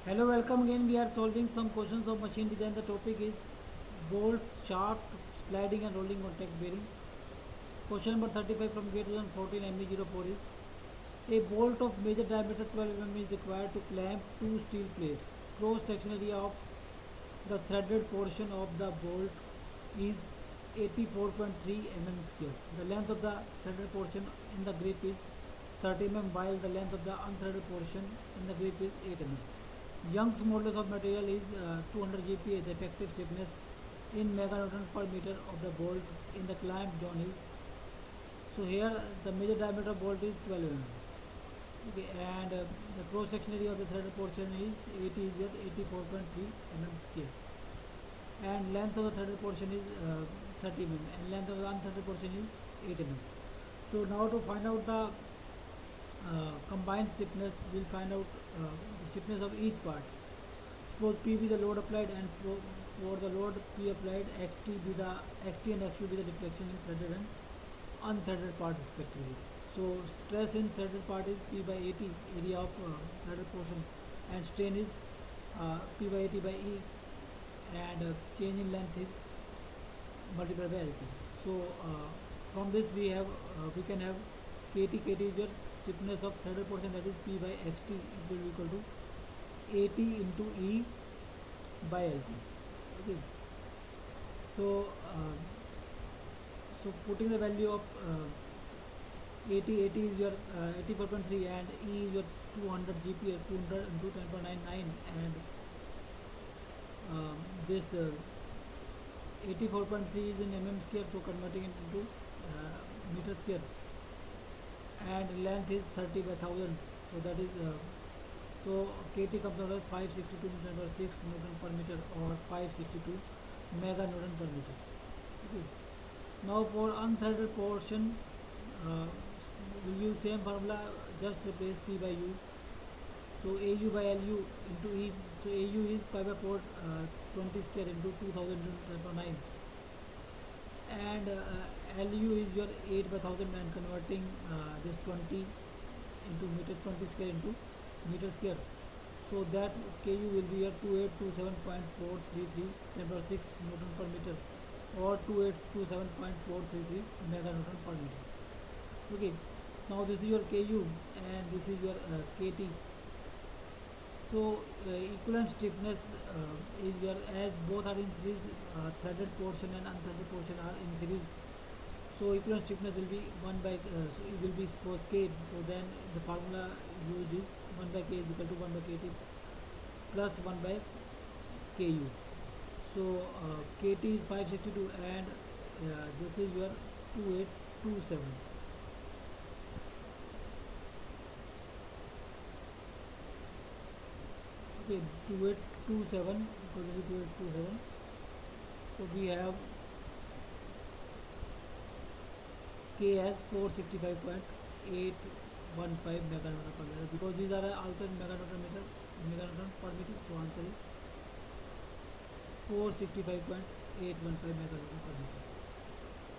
Hello, welcome again. We are solving some questions of machine design. The topic is bolt, shaft, sliding and rolling contact bearing. Question number 35 from 2014 ME-04 is a bolt of major diameter 12 mm is required to clamp two steel plates. Cross section area of the threaded portion of the bolt is 84.3 mm square. The length of the threaded portion in the grip is 30 mm while the length of the unthreaded portion in the grip is 8 mm. Young's modulus of material is 200 GPa. The effective stiffness in meganewton per meter of the bolt in the clamp zone is. So here the major diameter of bolt is 12 mm. Okay, and the cross section area of the threaded portion is 84.3 mm square. And length of the threaded portion is 30 mm, and length of the unthreaded portion is 8 mm. So now to find out the combined stiffness, we'll find out the stiffness of each part. Suppose P be the load applied, and for the load P applied, XT and XQ be the deflection in threaded and unthreaded part respectively. So stress in threaded part is P by 80, area of threaded portion, and strain is P by 80 by E, and change in length is multiplied by LT. So from this we can have KT is your stiffness of threaded portion, that is P by XT, it will be equal to AT into E by LT. Okay. So putting the value of AT is your 84.3 and E is your 200 GPa, 200 into 10.99, and this 84.3 is in mm square, so converting it into meter square, and length is 30 by 1000, so that is so KT comes out as 562 Newton per 6 Newton per meter, or 562 mega Newton per meter. Okay. Now for unthreaded portion, we'll use same formula, just replace P by U. So AU by LU into E. So AU is pi by 4 20 square into 2000 into 9, and LU is your 8 by 1000, and converting this 20 into meter, 20 square into meter square. So that KU will be your 2827.433 10 power 6 Newton per meter, or 2827.433 mega Newton per meter. Okay, now this is your KU and this is your KT. So equivalent stiffness is your, as both are in series, threaded portion and unthreaded portion are in series. So equivalent stiffness will be 1 by so it will be suppose K. So then the formula used is 1 by K is equal to 1 by KT plus 1 by KU. So KT is 562 and this is your 2827. Okay, 2827, because this is 2827. So we have K as 465.815 meganewton per meter, because these are also in meganewton per meter. So answer is 465.815 meganewton per meter.